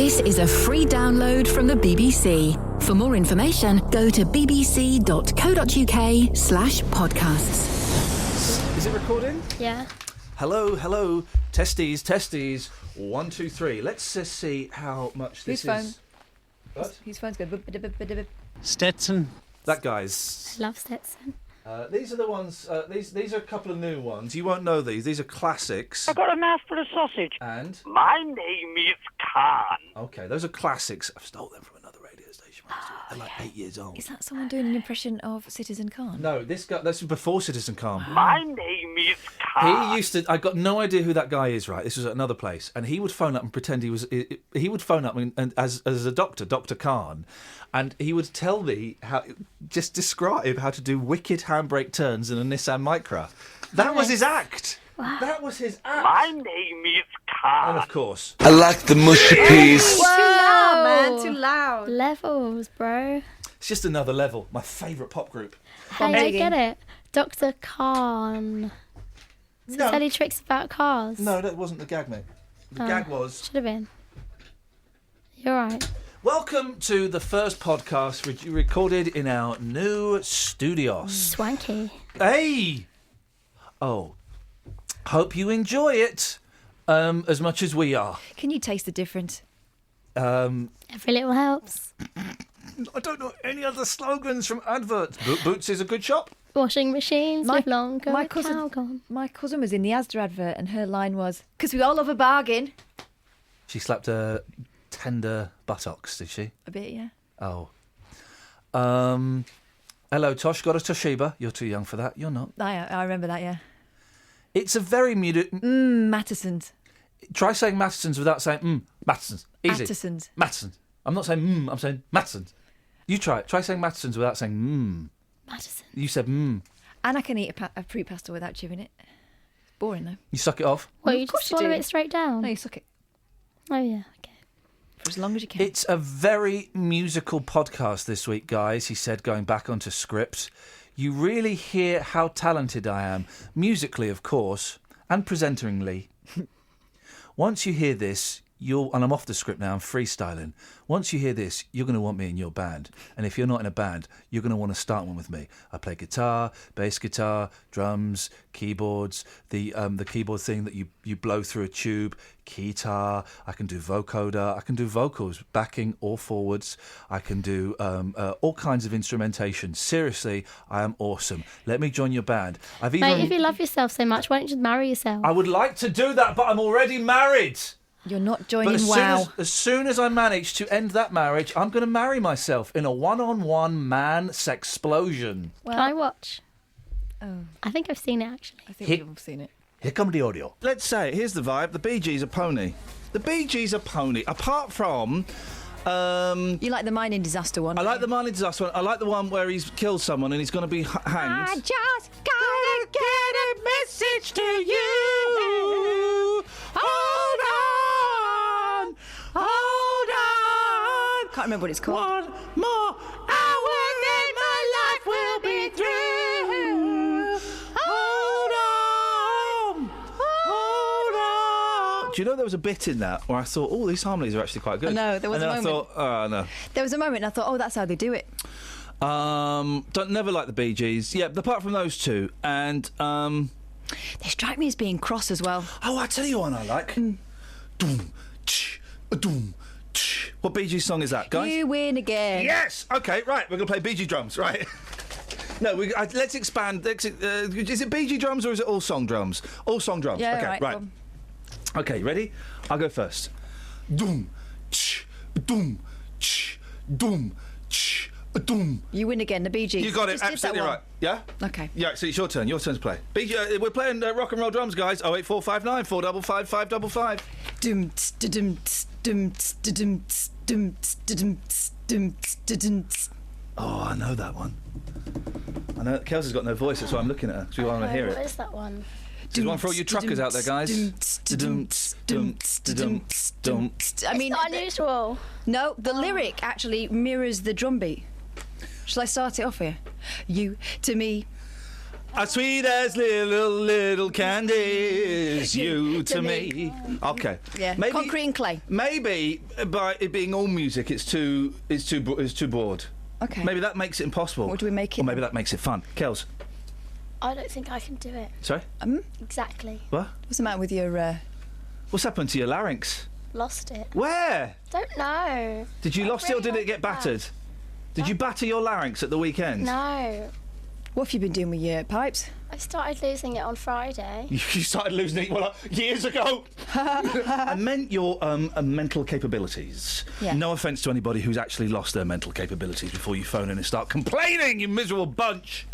This is a free download from the BBC. For more information, go to bbc.co.uk/podcasts. Is it recording? Yeah. Hello. Testes. 1, 2, 3. Let's just see how much this Whose phone? is. What? Whose phone's good? Stetson. That guy's. Love Stetson. These are the ones. These are a couple of new ones. You won't know these. These are classics. I got a mouthful of sausage. And My name is Khan. okay, those are classics. I've stole them from another radio station. They're like 8 years old. Is that someone doing an impression of Citizen Khan? No, this guy. This was before Citizen Khan. My name is Khan. He used to. I got no idea who that guy is. Right, this was at another place, and he would phone up and pretend he was. He would phone up and as a doctor, Dr. Khan, and he would tell me just describe how to do wicked handbrake turns in a Nissan Micra. That was his act. Wow. That was his act. My name is Khan. And of course, I like the mushy peas. Too loud, man. Too loud. Levels, bro. it's just another level. My favourite pop group. Hey, I get it. Dr. Khan. So No. silly tricks about cars. No, that wasn't the gag, mate. The gag was. Should have been. You're right. Welcome to the first podcast recorded in our new studios. Swanky. Hey! Oh, hope you enjoy it as much as we are. Can you taste the difference? Every little helps. I don't know any other slogans from adverts. Boots is a good shop. Washing machines My- with longer my cow cousin- gone. My cousin was in the Asda advert and her line was, "Because we all love a bargain." She slapped a tender buttocks, did she? A bit, yeah. Oh. Hello, Tosh. Got a Toshiba? You're too young for that. You're not. I remember that, yeah. It's a very Matterson's. Try saying Matterson's without saying Matterson's. Easy. Matterson's. Matterson's. I'm not saying I'm saying Matterson's. You try it. Try saying Matterson's without saying Madison. You said And I can eat a fruit pasta without chewing it. Boring, though. You suck it off. Well, Of you course just you swallow do. it straight down. No, you suck it Oh, yeah. Okay. for as long as you can. It's a very musical podcast this week, guys, he said, going back onto script. You really hear how talented I am, musically, of course, and presenteringly. Once you hear this, and I'm off the script now, I'm freestyling. Once you hear this, you're going to want me in your band. And if you're not in a band, you're going to want to start one with me. I play guitar, bass guitar, drums, keyboards, the keyboard thing that you blow through a tube, keytar. I can do vocoder. I can do vocals, backing or forwards. I can do all kinds of instrumentation. Seriously, I am awesome. Let me join your band. Mate, if you love yourself so much, why don't you just marry yourself? I would like to do that, but I'm already married. You're not But joining as soon as I manage to end that marriage, I'm going to marry myself in a one-on-one man sexplosion. Can I watch? Oh, I think I've seen it, actually. I think we've all seen it. Here come the audio. Let's say it. Here's the vibe. The Bee Gees are pony. The Bee Gees are pony. Apart from... You like the mining disaster one? I like the mining disaster one. I like the one where he's killed someone and he's going to be hanged. I just gotta get a message to you. Hold on. Can't remember what it's called. One more hour, then my life will be through. Hold on. Do you know there was a bit in that where I thought, oh, these harmonies are actually quite good? I know, there was and a then moment. I thought, oh, no. There was a moment and I thought, oh, that's how they do it. Don't never like the Bee Gees. Yeah, apart from those two. And, They strike me as being cross as well. oh, I tell you one I like. Doom, tch, doom, tch. What Bee Gees song is that, guys? You win again. Yes! Okay, right, we're going to play Bee Gees drums, right? No, let's expand. Is it Bee Gees drums or is it all song drums? All song drums. Yeah, okay, right. right. Go on. Okay, ready? I'll go first. Doom, tch, doom, tch, doom, tch, doom. You win again, the Bee Gees. You got it, Just did that absolutely one. right. Yeah? Okay. Yeah, so it's your turn to play. We're playing rock and roll drums, guys. 08459 455 555. Dum tss, dum tss, dum tss, dum tss, dum tss, dum tss, dum tss, dum tss. Oh, I know that one. I know Kelsey's got no voice, that's why I'm looking at her, because we want to hear What it. is that one? This is one for all you truckers out there, guys. I mean, It's not unusual. no, the lyric actually mirrors the drum beat. Shall I start it off here? You to me. As sweet as little candies, you to me. Okay. Yeah. Concrete and clay. Maybe by it being all music, it's too broad. Okay. Maybe that makes it impossible. What do we make it? Or maybe that makes it fun. Kels. I don't think I can do it. Sorry. Exactly. What? What's the matter with your? What's happened to your larynx? Lost it. Where? Don't know. Did you lost it or did it get battered? Did you batter your larynx at the weekend? No. What have you been doing with your pipes? I started losing it on Friday. You started losing it years ago. I meant your mental capabilities. Yeah. No offence to anybody who's actually lost their mental capabilities before you phone in and start complaining, you miserable bunch.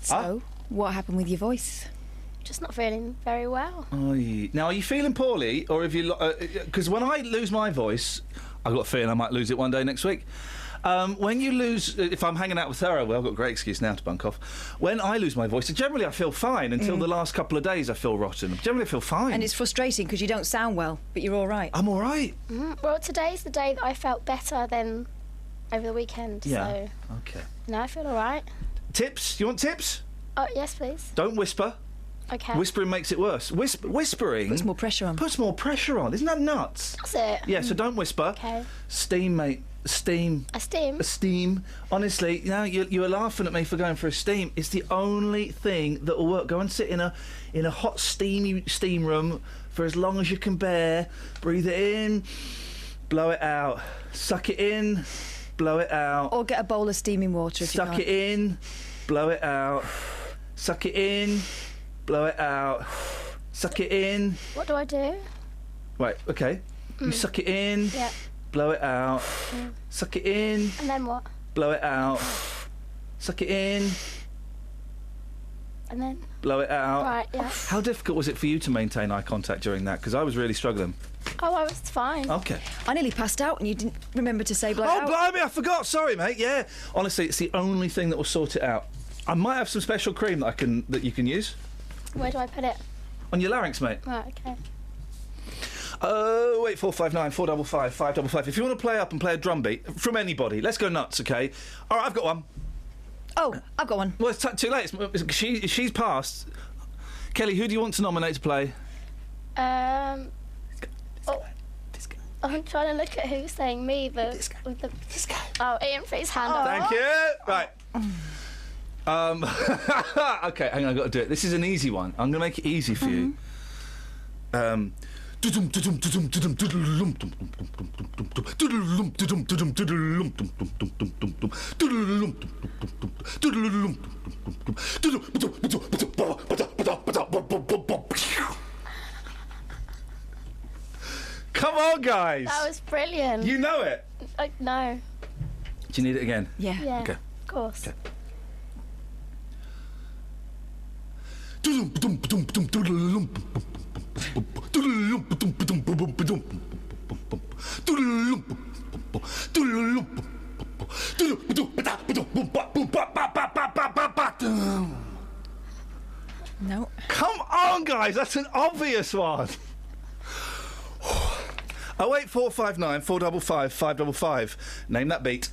So, what happened with your voice? Just not feeling very well. Now, are you feeling poorly, or have you? Because when I lose my voice, I've got a feeling I might lose it one day next week. When you lose, if I'm hanging out with her, well, I've got a great excuse now to bunk off. When I lose my voice, generally I feel fine until the last couple of days I feel rotten. Generally I feel fine. And it's frustrating because you don't sound well, but you're all right. I'm all right. Well, today's the day that I felt better than over the weekend. Yeah. So Okay. now I feel all right. Tips? You want tips? Oh, yes, please. Don't whisper. Okay. Whispering makes it worse. Whispering Puts more pressure on. Puts more pressure on. Isn't that nuts? That's it. Yeah. So don't whisper. Okay. Steam, mate. Steam. A steam. A steam. Honestly, you know, you were laughing at me for going for a steam. It's the only thing that will work. Go and sit in a hot steamy steam room for as long as you can bear. Breathe it in, blow it out. Suck it in, blow it out. Or get a bowl of steaming water if you Suck can't. it in, blow it out. Suck it in, blow it out. Suck it in. What do I do? Right, okay. You suck it in, Yeah. blow it out. Suck it in, And then what? blow it out. Suck it in, And then? blow it out. Right, yeah. How difficult was it for you to maintain eye contact during that? Because I was really struggling. Oh, I was fine. Okay. I nearly passed out and you didn't remember to say blow Oh, out. blimey, I forgot. Sorry, mate. Yeah. Honestly, it's the only thing that will sort it out. I might have some special cream that you can use Where do I put it? on your larynx, mate. Right, okay. Oh, 8459 455 555. If you want to play up and play a drum beat from anybody, let's go nuts, okay? All right, I've got one. Oh, I've got one. Well, it's too late. She's passed. Kelly, who do you want to nominate to play? I'm trying to look at who's saying me, but This guy. with the. This guy. Oh, Iain, put his hand up. Thank you. Right. Okay, hang on, I've got to do it. This is an easy one. I'm going to make it easy for you. Come on, guys. That was brilliant. You know it. No. Do you need it again? Yeah. Yeah. Okay. Of course. Okay. No. Come on, guys, that's an obvious one. 08459 455 555. Name that beat.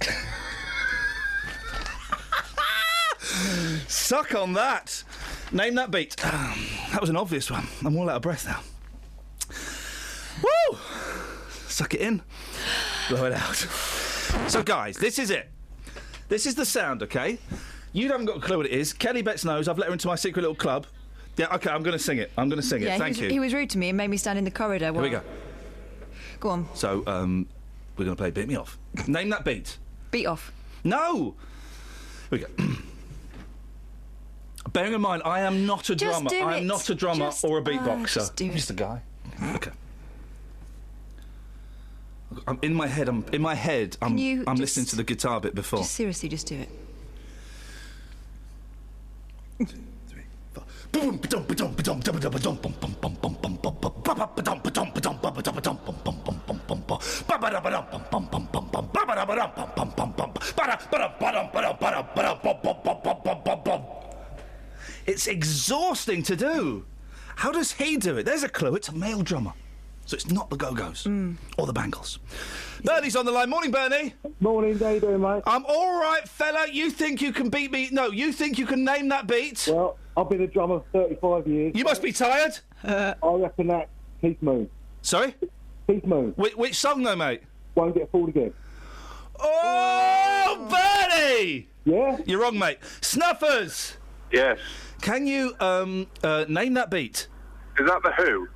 Suck on that. Name that beat. That was an obvious one. I'm all out of breath now. Woo! Suck it in. Blow it out. So, guys, this is it. This is the sound, okay? You haven't got a clue what it is. Kelly Betts knows. I've let her into my secret little club. Yeah, okay, I'm going to sing it. I'm going to sing it. Yeah, Thank he you. was rude to me and made me stand in the corridor. Here we go. Go on. So, we're going to play Beat Me Off. Name that beat. Beat off. No! Here we go. Bearing in mind, I am not a Just drummer. do I am it. not a drummer Just- or a beatboxer. just do I'm it. just a guy. Okay. I'm in my head. I'm you I'm just- listening to the guitar bit before. Just seriously, just do it. 2, 3, 4. It's exhausting to do. How does he do it? There's a clue. It's a male drummer. So it's not the Go-Go's or the Bangles. Bernie's on the line. Morning, Bernie. Morning, how you doing, mate? I'm all right, fella. You think you can beat me? No, you think you can name that beat? Well, I've been a drummer for 35 years. You must be tired. I reckon that Keith Moon. Sorry? Keith Moon. Which song, though, mate? Won't Get Fooled Again. Oh, Bernie! Yeah? You're wrong, mate. Snuffers! Yes. Can you name that beat? Is that The Who?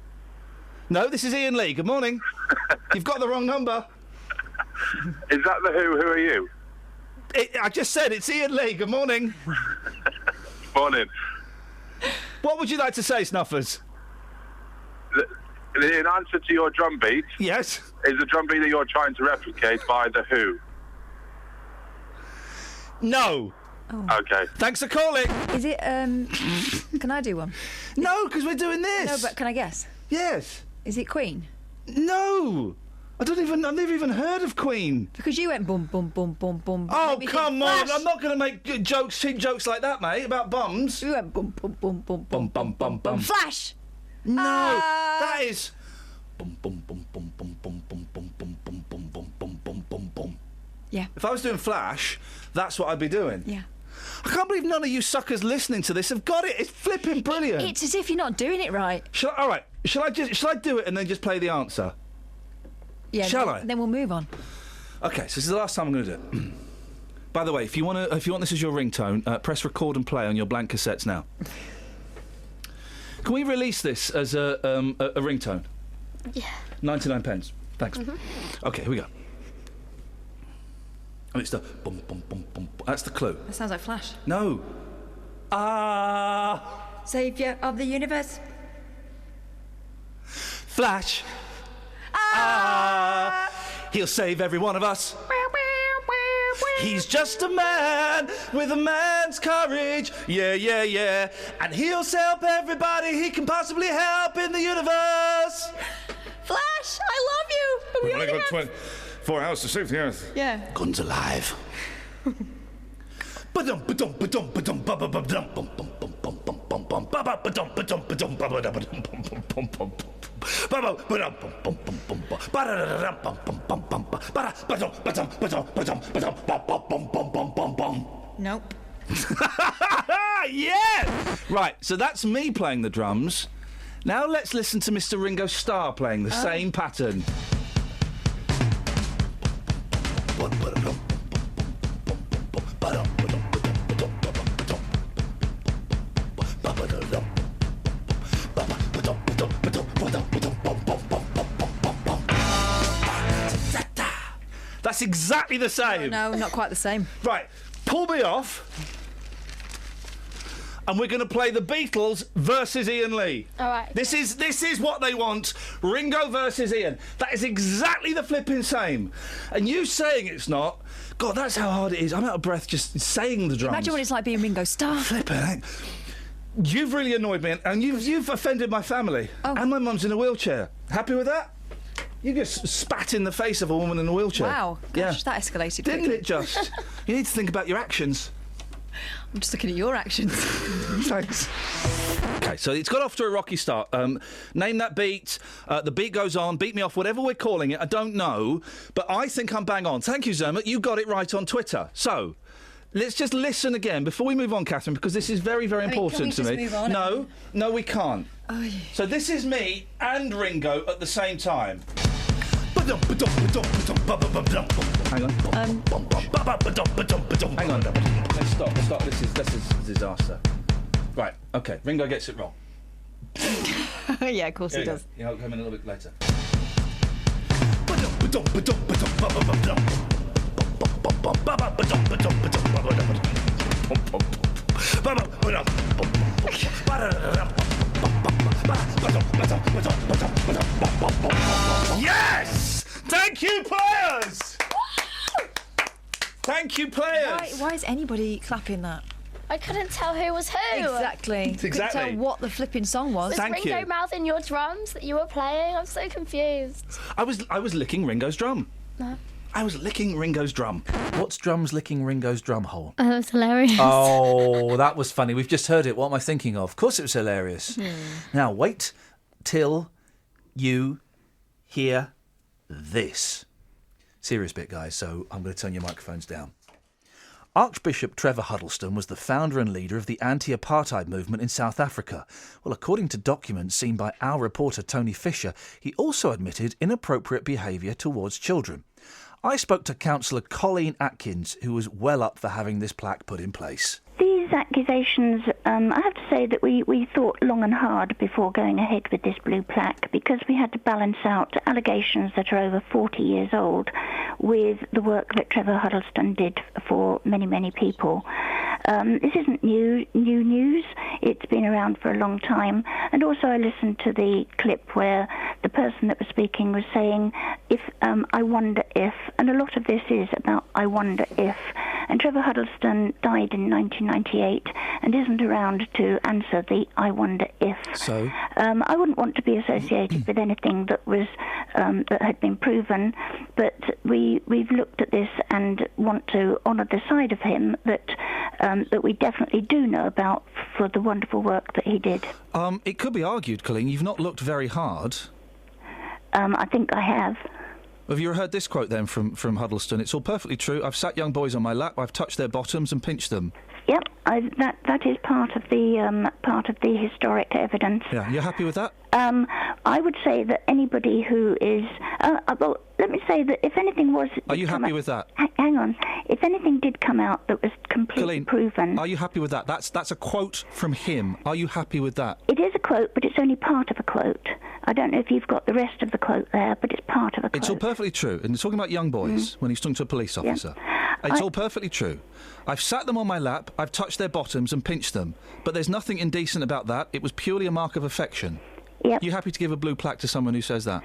No, this is Iain Lee. Good morning. You've got the wrong number. Is that The Who? Who are you? I just said it's Iain Lee. Good morning. Morning. What would you like to say, Snuffers? In answer to your drum beat, Yes. is the drum beat that you're trying to replicate by The Who? No. Okay. Thanks for calling. Is it, can I do one? No, because we're doing this. No, but can I guess? Yes. Is it Queen? No. I've never even heard of Queen. Because you went boom, boom, boom, boom, boom. Oh, Made me think come on. Flash. I'm not going to make cheap jokes like that, mate, about bums. You went boom, boom, boom, boom, boom, bum, bum, bum. Flash! No, Ah. that is. Bum, bum, bum, bum, bum, bum, bum, bum, bum, bum, bum, bum, bum, bum, bum, bum. Yeah. If I was doing Flash, that's what I'd be doing. Yeah. I can't believe none of you suckers listening to this have got it. It's flipping brilliant. It's as if you're not doing it right. All right. Shall I do it and then just play the answer? Yeah. Shall I? Then we'll move on. Okay, so this is the last time I'm going to do it. By the way, if you want this as your ringtone, press record and play on your blank cassettes now. Can we release this as a ringtone? Yeah. 99 pence. Thanks. Okay, here we go. And it's the bum bum bum bum. That's the clue. That sounds like Flash. No. Saviour of the universe. Flash. He'll save every one of us. He's just a man with a man's courage. Yeah, yeah, yeah. And he'll help everybody he can possibly help in the universe. Flash, I love you. But we only have... 24 hours to save the earth. Yeah. Guns alive. Nope. Yeah! Right, so that's me playing the drums. Now let's listen to Mr. Ringo Starr playing the same pattern. That's exactly the same. No, not quite the same. Right, pull me off. And we're going to play the Beatles versus Iain Lee. All right. This is what they want. Ringo versus Iain. That is exactly the flipping same. And you saying it's not, God, that's how hard it is. I'm out of breath just saying the drums. Imagine what it's like being Ringo Starr. Flipping heck. You've really annoyed me, and you've offended my family. Oh. And my mum's in a wheelchair. Happy with that? You just spat in the face of a woman in a wheelchair. Wow. Gosh, that escalated Didn't quickly. it just? You need to think about your actions. I'm just looking at your actions. Thanks. Okay, so it's got off to a rocky start. Name that beat. The beat goes on. Beat me off. Whatever we're calling it, I don't know, but I think I'm bang on. Thank you, Zermatt. You got it right on Twitter. So let's just listen again before we move on, Catherine, because this is very, very important to can we me. just move on? No, we can't. Oh, yeah. So this is me and Ringo at the same time. Hang on. Hang on. Let's stop. This is a disaster. Right. Okay. Ringo gets it wrong. Yeah, of course he does. Yeah, I'll come in a little bit later. Yes! Thank you, players! Thank you, players! Why is anybody clapping that? I couldn't tell who was who. Exactly. Exactly. Couldn't tell what the flipping song was. Was Thank Ringo you. mouthing your drums that you were playing? I'm so confused. I was licking Ringo's drum. No. I was licking Ringo's drum. What's drums licking Ringo's drum hole? That was hilarious. Oh, that was funny. We've just heard it. What am I thinking of? Of course it was hilarious. Now, wait till you hear this. Serious bit, guys, so I'm going to turn your microphones down. Archbishop Trevor Huddleston was the founder and leader of the anti-apartheid movement in South Africa. Well, according to documents seen by our reporter Tony Fisher, he also admitted inappropriate behaviour towards children. I spoke to councillor Colleen Atkins, who was well up for having this plaque put in place. These accusations, I have to say that we thought long and hard before going ahead with this blue plaque, because we had to balance out allegations that are over 40 years old with the work that Trevor Huddleston did for many, many people. This isn't new news. It's been around for a long time. And also I listened to the clip where the person that was speaking was saying, I wonder if, and a lot of this is about I wonder if. And Trevor Huddleston died in 1998 and isn't around to answer the I wonder if. So? I wouldn't want to be associated with anything that was that had been proven, but we've looked at this and want to honour the side of him that we definitely do know about for the wonderful work that he did. It could be argued, Colleen, you've not looked very hard. I think I have. Have you heard this quote then from Huddleston? It's all perfectly true. I've sat young boys on my lap, I've touched their bottoms and pinched them. Yep, that is part of the historic evidence. Yeah, you're happy with that? I would say that anybody who is well, let me say that if anything was... Are you happy with that? Hang on. If anything did come out that was completely Colleen, proven... Are you happy with that? That's a quote from him. Are you happy with that? It is a quote, but it's only part of a quote. I don't know if you've got the rest of the quote there, but it's part of a quote. It's all perfectly true. And he's talking about young boys when he's talking to a police officer. Yeah. It's all perfectly true. I've sat them on my lap, I've touched their bottoms and pinched them. But there's nothing indecent about that. It was purely a mark of affection. Yep. You happy to give a blue plaque to someone who says that?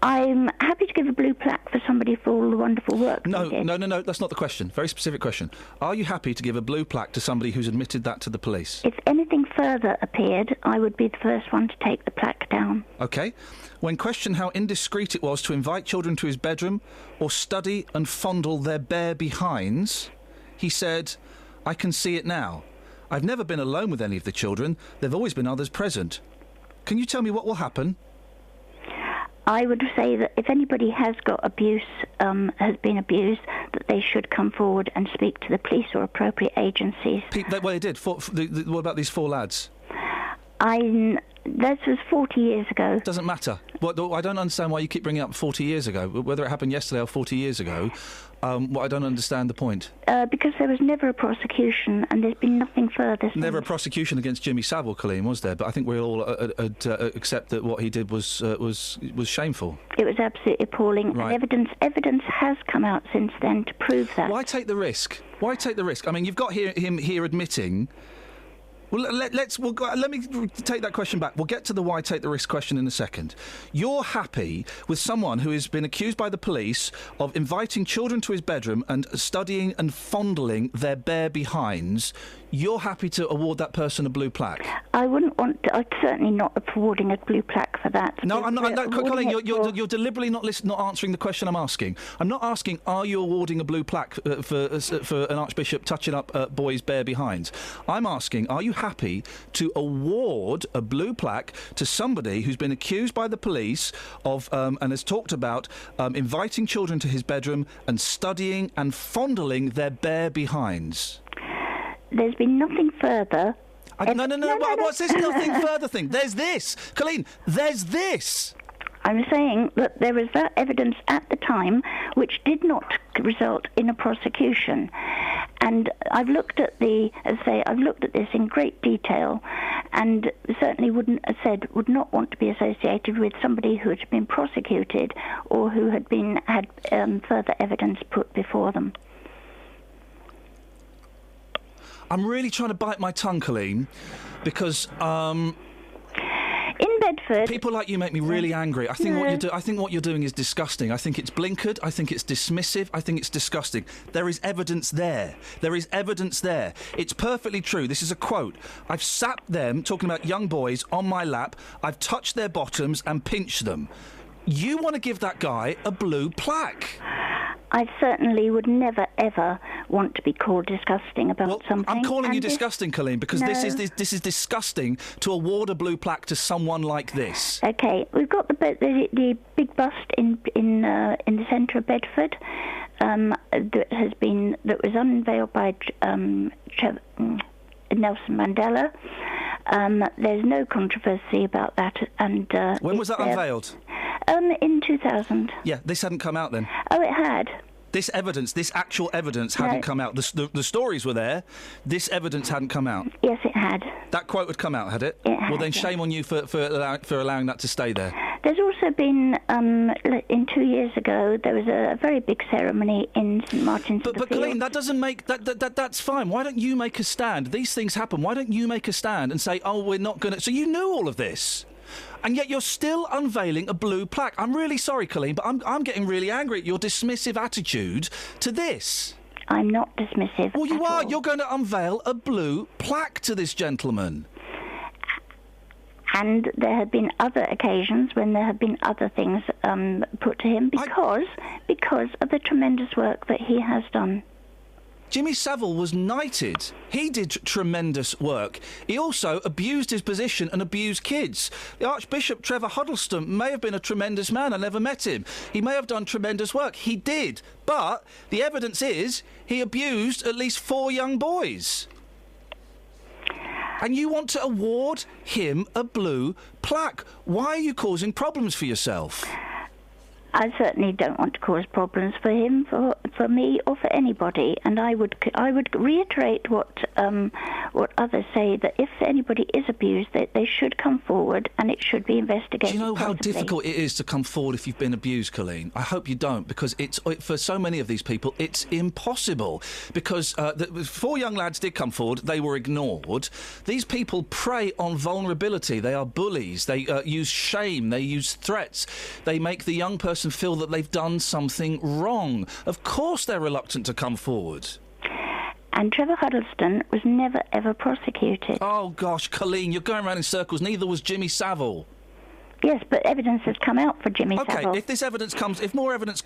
I'm happy to give a blue plaque for somebody for all the wonderful work No, they did. no, that's not the question. Very specific question. Are you happy to give a blue plaque to somebody who's admitted that to the police? If anything further appeared, I would be the first one to take the plaque down. OK. When questioned how indiscreet it was to invite children to his bedroom or study and fondle their bare behinds, he said, I can see it now. I've never been alone with any of the children. There've always been others present. Can you tell me what will happen? I would say that if anybody has got abuse, has been abused, that they should come forward and speak to the police or appropriate agencies. Well, they did. What about these 4 lads? This was 40 years ago. Doesn't matter. I don't understand why you keep bringing up 40 years ago. Whether it happened yesterday or 40 years ago, I don't understand the point. Because there was never a prosecution and there's been nothing further since. Never a prosecution against Jimmy Savile, Colleen, was there? But I think we all accept that what he did was shameful. It was absolutely appalling. Right. And evidence has come out since then to prove that. Why take the risk? Why take the risk? I mean, you've got him here admitting... Well, let me take that question back. We'll get to the why take the risk question in a second. You're happy with someone who has been accused by the police of inviting children to his bedroom and studying and fondling their bare behinds. You're happy to award that person a blue plaque? I wouldn't want to. I'm certainly not awarding a blue plaque for that. No, I'm not. No, Colleen, you're deliberately not answering the question I'm asking. I'm not asking, are you awarding a blue plaque for an archbishop touching up boys' bare behinds? I'm asking, are you happy to award a blue plaque to somebody who's been accused by the police of and has talked about inviting children to his bedroom and studying and fondling their bare behinds? There's been nothing further. No. What's this nothing further thing? There's this. Colleen, there's this. I'm saying that there was that evidence at the time which did not result in a prosecution. And I've looked at I've looked at this in great detail and certainly would not want to be associated with somebody who had been prosecuted or who had further evidence put before them. I'm really trying to bite my tongue, Colleen, because in Bedford, people like you make me really angry. I think what you're doing is disgusting. I think it's blinkered. I think it's dismissive. I think it's disgusting. There is evidence there. It's perfectly true. This is a quote. I've sat them talking about young boys on my lap. I've touched their bottoms and pinched them. You want to give that guy a blue plaque? I certainly would never, ever want to be called disgusting about something. I'm calling you And disgusting, Colleen, because No. this is disgusting to award a blue plaque to someone like this. Okay, we've got the big bust in the centre of Bedford that was unveiled by Nelson Mandela. There's no controversy about that. And When was that unveiled? In 2000. Yeah, this hadn't come out then. Oh, it had. This actual evidence hadn't come out. The stories were there. This evidence hadn't come out. Yes, it had. That quote had come out, had it? It had, well, then yeah. shame on you for allowing that to stay there. There's also been, in 2 years ago, there was a very big ceremony in St Martin's. But Colleen, that doesn't make that's fine. Why don't you make a stand? These things happen. Why don't you make a stand and say, "Oh, we're not going to"? So you knew all of this, and yet you're still unveiling a blue plaque. I'm really sorry, Colleen, but I'm getting really angry at your dismissive attitude to this. I'm not dismissive. Well, you at are. all. You're going to unveil a blue plaque to this gentleman. And there have been other occasions when there have been other things put to him because of the tremendous work that he has done. Jimmy Savile was knighted. He did tremendous work. He also abused his position and abused kids. The Archbishop Trevor Huddleston may have been a tremendous man. I never met him. He may have done tremendous work. He did. But the evidence is he abused at least 4 young boys. And you want to award him a blue plaque. Why are you causing problems for yourself? I certainly don't want to cause problems for him, for me, or for anybody. And I would reiterate what others say, that if anybody is abused, that they should come forward and it should be investigated. Do you know how properly. difficult it is to come forward if you've been abused, Colleen? I hope you don't, because for so many of these people, it's impossible. Because the 4 young lads did come forward, they were ignored. These people prey on vulnerability. They are bullies. They use shame. They use threats. They make the young person feel that they've done something wrong. Of course they're reluctant to come forward. And Trevor Huddleston was never, ever prosecuted. Oh, gosh, Colleen, you're going around in circles. Neither was Jimmy Savile. Yes, but evidence has come out for Jimmy OK, Savile. if this evidence comes... If more evidence...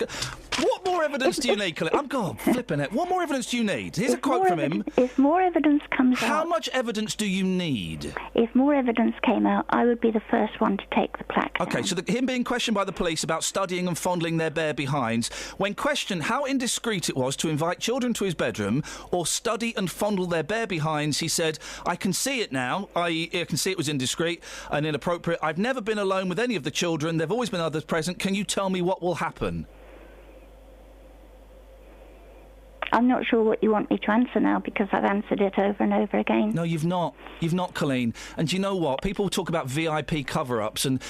What more evidence do you need, Colleen? I'm God, flipping it. What more evidence do you need? Here's a quote from him. If more evidence comes out... How much evidence do you need? If more evidence came out, I would be the first one to take the plaque OK, down. so him being questioned by the police about studying and fondling their bare behinds, when questioned how indiscreet it was to invite children to his bedroom or study and fondle their bare behinds, he said, "I can see it now, i.e. I can see it was indiscreet and inappropriate. I've never been alone with any of the children. There've always been others present. Can you tell me what will happen?" I'm not sure what you want me to answer now because I've answered it over and over again. No, you've not. You've not, Colleen. And do you know what? People talk about VIP cover-ups and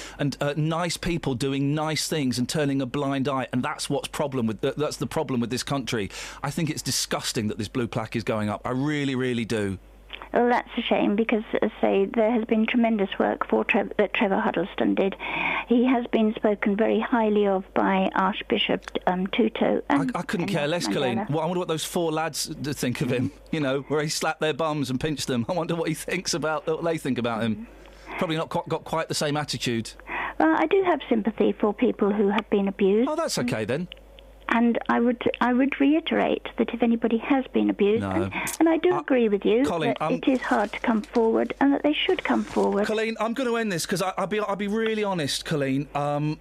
nice people doing nice things and turning a blind eye, and that's what's that's the problem with this country. I think it's disgusting that this blue plaque is going up. I really, really do. Well, that's a shame because, as I say, there has been tremendous work that Trevor Huddleston did. He has been spoken very highly of by Archbishop Tutu. I couldn't care less, Colleen. Mandela. Well, I wonder what those 4 lads think of him. You know, where he slapped their bums and pinched them. I wonder what what they think about him. Probably not got quite the same attitude. Well, I do have sympathy for people who have been abused. Oh, that's okay then. And I would reiterate that if anybody has been abused, No. and I do agree with you, Colleen, that it is hard to come forward and that they should come forward. Colleen, I'm going to end this because I'll be really honest, Colleen. I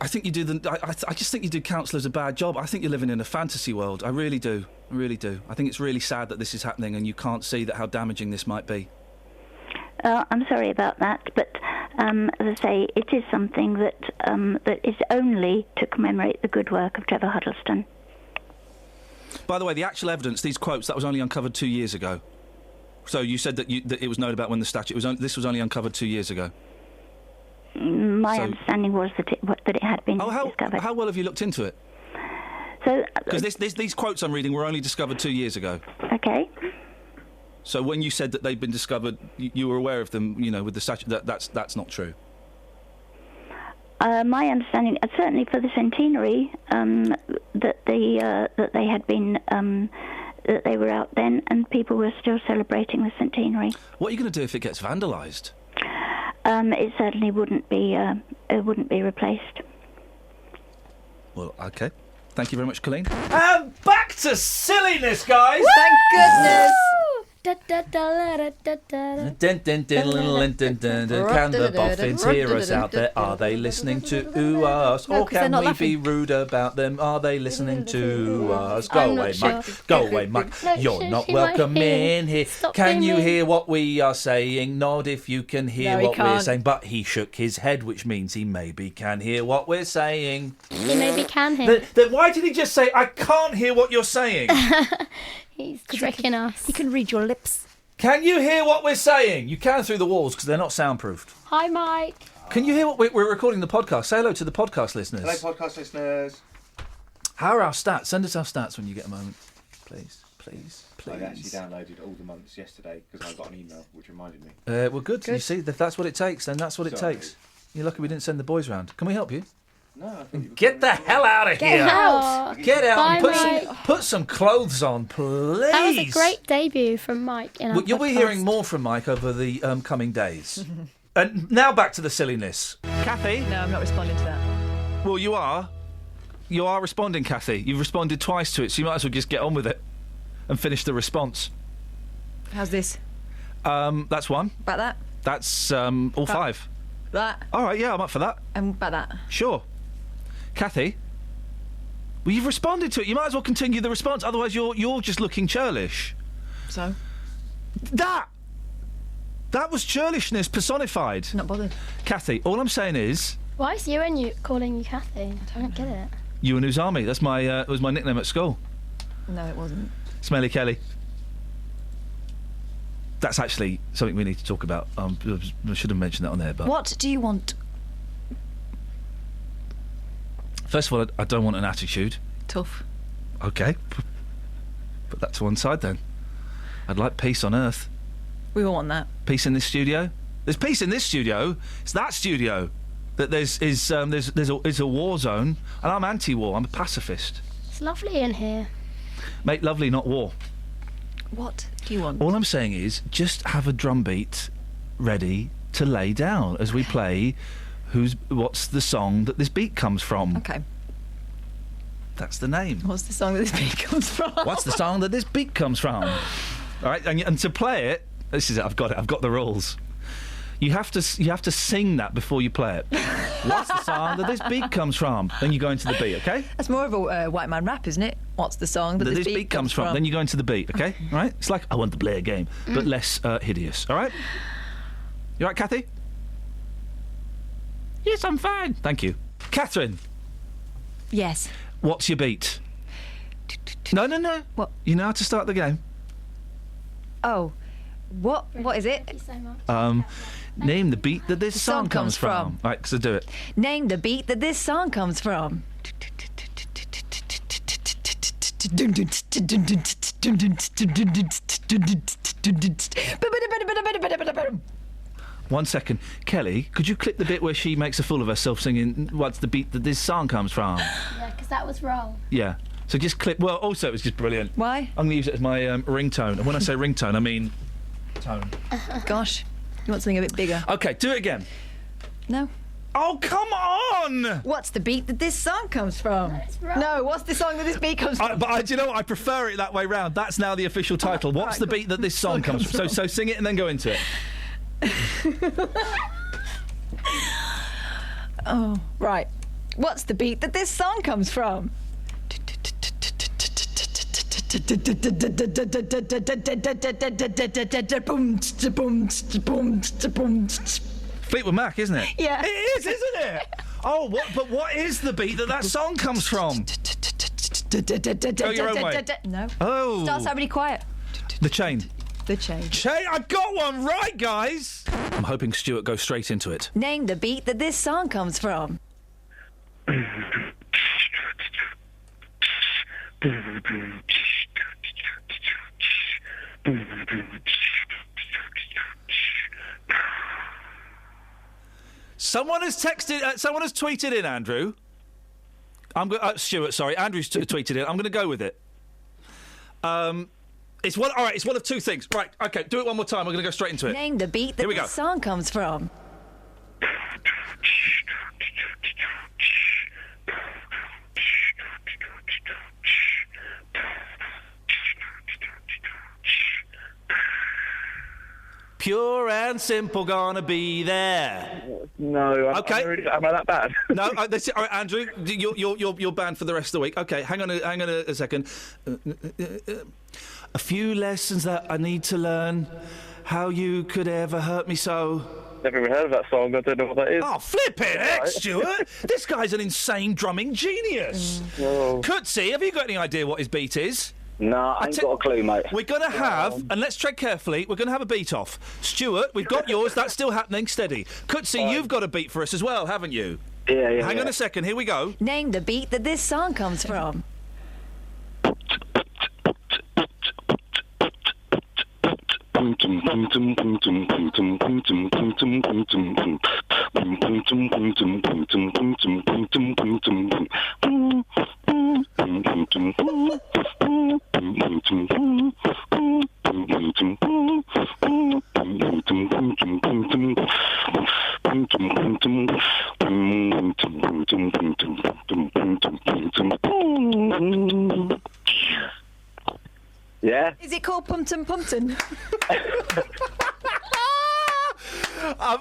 think you do I just think you do counsellors a bad job. I think you're living in a fantasy world. I really do. I really do. I think it's really sad that this is happening and you can't see that how damaging this might be. I'm sorry about that, but as I say, it is something that is only to commemorate the good work of Trevor Huddleston. By the way, the actual evidence, these quotes, that was only uncovered 2 years ago. So you said that it was known about when the statue this was only uncovered 2 years ago. My understanding was that it had been discovered. How well have you looked into it? So because these quotes I'm reading were only discovered 2 years ago. Okay. So when you said that they'd been discovered, you were aware of them, you know, with the statue. That's not true. My understanding, certainly for the centenary, that they had been that they were out then, and people were still celebrating the centenary. What are you going to do if it gets vandalised? It certainly wouldn't be replaced. Well, okay. Thank you very much, Colleen. Back to silliness, guys. Thank goodness. Can the boffins hear us out there? Are they listening to us? No, Or 'cause they're can not we laughing. be rude about them? Are they listening to us? Go I'm away, not sure. Mike. Go away, Mike. No, You're she not might welcome hear. in here. Stop Can you being hear what we are saying? Nod if you can hear No, he what we're can't. saying. But he shook his head, which means he maybe can hear what we're saying. He maybe can hear. Then why did he just say, I can't hear what you're saying? He's tricking us. He can read your lips. Can you hear what we're saying? You can through the walls because they're not soundproofed. Hi, Mike. Can you hear what we're recording the podcast? Say hello to the podcast listeners. Hello, podcast listeners. How are our stats? Send us our stats when you get a moment. Please. I actually downloaded all the months yesterday because I got an email which reminded me. Well, good. You see, if that's what it takes, then that's what it Sorry. takes. You're lucky we didn't send the boys round. Can we help you? No, I think you were Get the hell out of here! out. Get out and Bye, put some clothes on, please. That was a great debut from Mike in our Well, you'll be podcast. hearing more from Mike over the coming days. And now back to the silliness. Kathy? No, I'm not responding to that. Well, you are. You are responding, Kathy. You've responded twice to it, so you might as well just get on with it and finish the response. How's this? That's one. About that? That's all five. That? All right, yeah, I'm up for that. And about that? Sure. Kathy? Well, you've responded to it. You might as well continue the response. Otherwise, you're just looking churlish. So? That was churlishness personified. Not bothered. Kathy, all I'm saying is... Why is you calling you Kathy? I don't get it. You and Uzami. That's my was my nickname at school. No, it wasn't. Smelly Kelly. That's actually something we need to talk about. I should have mentioned that on there, but... What do you want? First of all, I don't want an attitude. Tough. Okay. Put that to one side then. I'd like peace on Earth. We all want that. Peace in this studio. There's peace in this studio. It's that studio that there's a war zone, and I'm anti-war. I'm a pacifist. It's lovely in here. Make lovely, not war. What do you want? All I'm saying is just have a drum beat ready to lay down as we play what's the song that this beat comes from. Okay. That's the name. What's the song that this beat comes from? What's the song that this beat comes from? All right, and to play it, this is it. I've got it. I've got the rules. You have to sing that before you play it. What's the song that this beat comes from? Then you go into the beat, okay? That's more of a white man rap, isn't it? What's the song that this beat comes from? Then you go into the beat, okay? All right? It's like I want to play a game, but less hideous. All right? You all right, Kathy? Yes, I'm fine. Thank you, Catherine. Yes. What's your beat? No. What? You know how to start the game. Oh. What is it? Thank you so much. Name the beat that this song comes from. All right, so do it. Name the beat that this song comes from. One second. Kelly, could you clip the bit where she makes a fool of herself singing what's the beat that this song comes from? Yeah, because that was wrong. Yeah. So just clip... Well, also, it was just brilliant. Why? I'm going to use it as my ringtone. And when I say ringtone, I mean... tone. Gosh. You want something a bit bigger? OK, do it again. No. Oh, come on! What's the beat that this song comes from? That's wrong. No, what's the song that this beat comes from? Do you know what? I prefer it that way round. That's now the official title. What's right, the cool. beat that this song comes from? So sing it and then go into it. Oh, right. What's the beat that this song comes from? Fleetwood Mac, isn't it? Yeah. It is, isn't it? Oh, but what is the beat that song comes from? Go your own way. No. Oh. Starts out really quiet. The Chain. The Chain. I got one right, guys! I'm hoping Stuart goes straight into it. Name the beat that this song comes from. Someone has texted. Someone has tweeted in, Andrew. Stuart, sorry. Andrew's tweeted in. I'm going to go with it. It's one. All right. It's one of two things. Right. Okay. Do it one more time. We're going to go straight into it. Name the beat that Here we go. this song comes from. Pure and simple, gonna be there. No. Okay. Am I that bad? No, all right, Andrew, you're banned for the rest of the week. Okay, hang on a second. A few lessons that I need to learn. How you could ever hurt me so. Never even heard of that song. I don't know what that is. Oh, flip it, heck, Stuart! This guy's an insane drumming genius. Oh. Coetzee, have you got any idea what his beat is? Nah, I ain't got a clue, mate. We're going to have, and let's tread carefully, we're going to have a beat off. Stuart, we've got yours, that's still happening, steady. Coetzee, you've got a beat for us as well, haven't you? Yeah. Hang on a second, here we go. Name the beat that this song comes from. Yeah? Is it called Pumpton Pumpton? I'm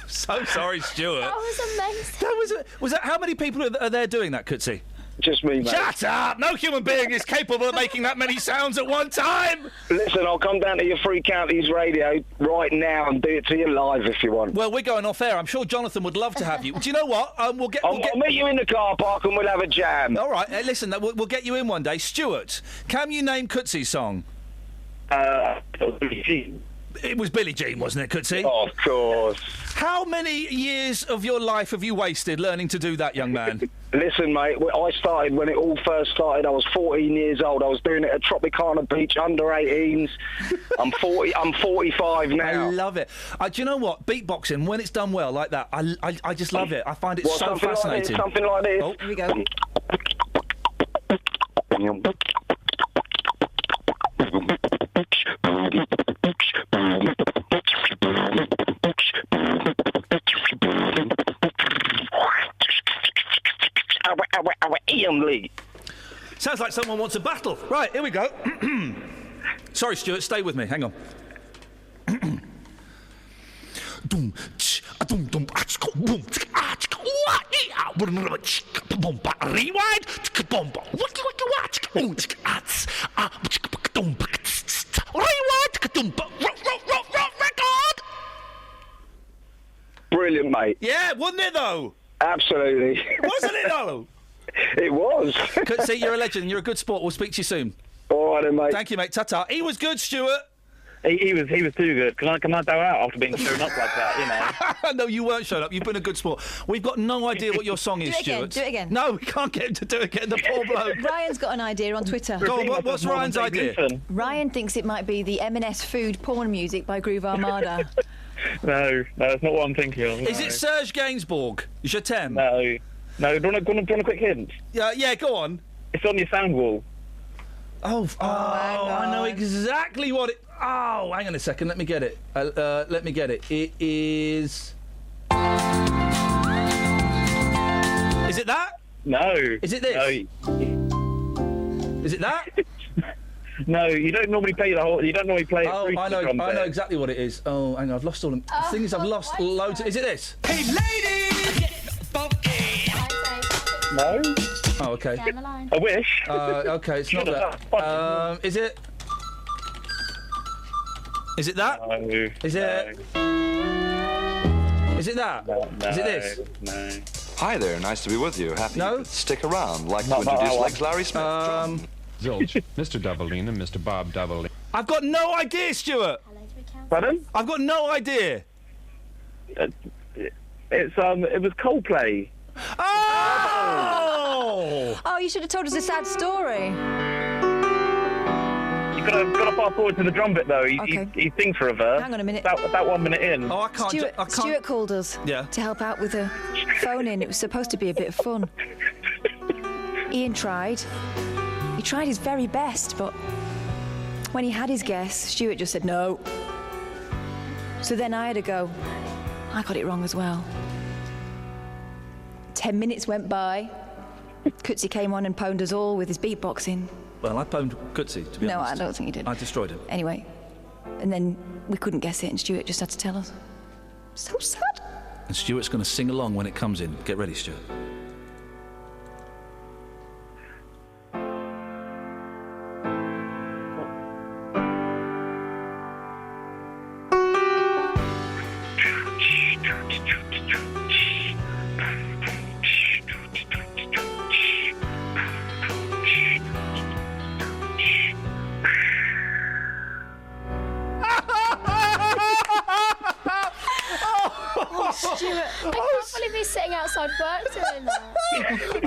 so sorry, Stuart. That was amazing. Was that how many people are there doing that, Coetzee? Just me, mate. Shut up! No human being is capable of making that many sounds at one time! Listen, I'll come down to your Free Counties radio right now and do it to you live if you want. Well, we're going off air. I'm sure Jonathan would love to have you. Do you know what? I'll meet you in the car park and we'll have a jam. All right, listen, we'll get you in one day. Stuart, can you name Coetzee's song? It was Billie Jean, wasn't it, Coetzee? Oh, of course. How many years of your life have you wasted learning to do that, young man? Listen, mate, I started when it all first started. I was 14 years old. I was doing it at Tropicana Beach, under 18s. I'm 45 now. I love it. Do you know what? Beatboxing, when it's done well like that, I just love it. I find it so fascinating. Something like this. Oh, here we go. Iain Lee. Sounds like someone wants a battle. Right, here we go. Sorry, Stuart, stay with me. Hang on. Rewind. Record. Brilliant, mate. Yeah, wasn't it though? Absolutely. Wasn't it though? It was. See, you're a legend. You're a good sport. We'll speak to you soon. All right, then, mate. Thank you, mate. Ta-ta. He was good, Stuart. He was too good. Can I bow out after being shown up like that, you know? No, you weren't shown up. You've been a good sport. We've got no idea what your song is, Stuart. Do it again. No, we can't get him to do it again. The poor bloke. Ryan's got an idea on Twitter. Go on, what's Ryan's idea? Ryan thinks it might be the M&S food porn music by Groove Armada. No, that's not what I'm thinking of. Is it Serge Gainsbourg? Je t'aime? No. Do you want a quick hint? Yeah, go on. It's on your sound wall. Oh, I know exactly what it... Oh, hang on a second. Let me get it. It is... Is it that? No. Is it this? No. Is it that? No, you don't normally play the whole... You don't normally play it Oh, through I the drum know set. exactly what it is. Oh, hang on, I've lost all them. The thing is, I've lost loads... Is it this? Hey, ladies! No? Oh, okay. Down the line. I wish. Okay, it's not that. Is it? Is it that? No. Is it? Is it that? No. Is it this? No. Hi there, nice to be with you. Happy No? you could stick around. Like to Not that introduce one. Legs Larry Smith. Zilch, Mr. Doubleine and Mr. Bob Doubleine. I've got no idea, Stuart. Pardon? I've got no idea. It was Coldplay. Oh! Oh, you should have told us a sad story. You gotta fast forward to the drum bit though. Okay. He sings for a verse. Hang on a minute. About 1 minute in. Oh, I can't. Stuart called us to help out with a phone-in. It was supposed to be a bit of fun. Iain tried. He tried his very best, but when he had his guess, Stuart just said no. So then I had to go. I got it wrong as well. 10 minutes went by. Coetzee came on and pwned us all with his beatboxing. Well, I pwned Coetzee, to be honest. No, I don't think he did. I destroyed him. Anyway, And then we couldn't guess it, and Stuart just had to tell us. So sad. And Stuart's going to sing along when it comes in. Get ready, Stuart. Stuart, I can't believe he's sitting outside work doing that.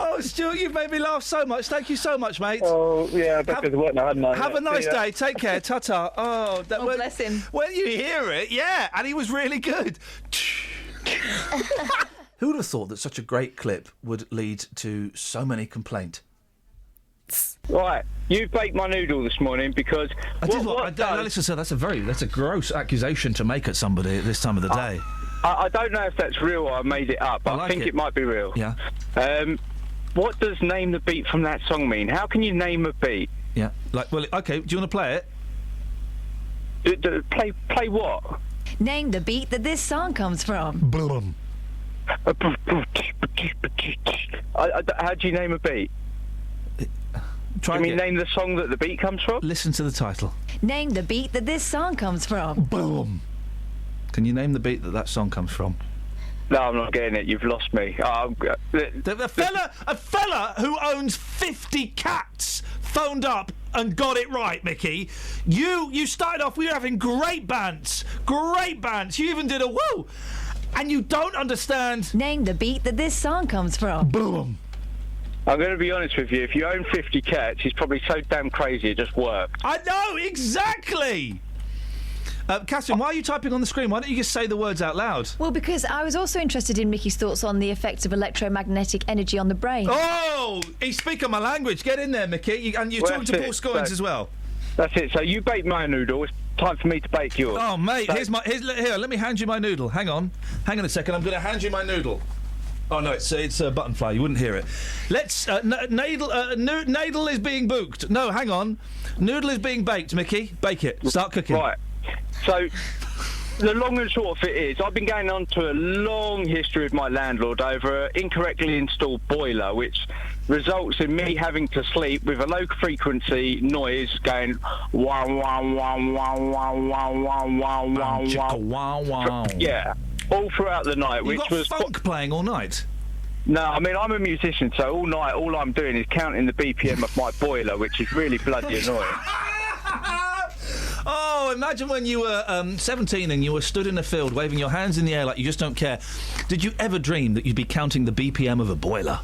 Oh, Stuart, you've made me laugh so much. Thank you so much, mate. Oh, yeah, I bet there's work now, hadn't I? Have a nice day. Take care. Ta-ta. Oh, bless him. When you hear it, yeah, and he was really good. Who would have thought that such a great clip would lead to so many complaints? Right, you baked my noodle this morning because... Listen, sir, that's a gross accusation to make at somebody at this time of the day. I don't know if that's real or I made it up, but I think it might be real. Yeah. What does name the beat from that song mean? How can you name a beat? Yeah. Okay, do you want to play it? Play what? Name the beat that this song comes from. Boom. How do you name a beat? Name the song that the beat comes from? Listen to the title. Name the beat that this song comes from. Boom. Can you name the beat that song comes from? No, I'm not getting it. You've lost me. A fella who owns 50 cats phoned up and got it right, Mickey. You started off, we were having great bants. You even did a woo. And you don't understand. Name the beat that this song comes from. Boom. I'm going to be honest with you. If you own 50 cats, he's probably so damn crazy it just worked. I know, exactly. Catherine, why are you typing on the screen? Why don't you just say the words out loud? Well, because I was also interested in Mickey's thoughts on the effects of electromagnetic energy on the brain. Oh, he's speaking my language. Get in there, Mickey. And you're talking to Paul Scoins as well. That's it. So you bake my noodle. It's time for me to bake yours. Oh, mate, here, let me hand you my noodle. Hang on a second. I'm going to hand you my noodle. Oh, no, it's a button fly. You wouldn't hear it. Let's... Noodle is being booked. No, hang on. Noodle is being baked, Mickey. Bake it. Start cooking. Right. So, the long and short of it is, I've been going on to a long history with my landlord over an incorrectly installed boiler, which results in me having to sleep with a low frequency noise going wow wow wow wow wow wow wow wow wow wow. Yeah, all throughout the night. You got funk playing all night? No, I mean, I'm a musician, so all night all I'm doing is counting the BPM of my boiler, which is really bloody annoying. Oh, imagine when you were 17 and you were stood in a field waving your hands in the air like you just don't care. Did you ever dream that you'd be counting the BPM of a boiler?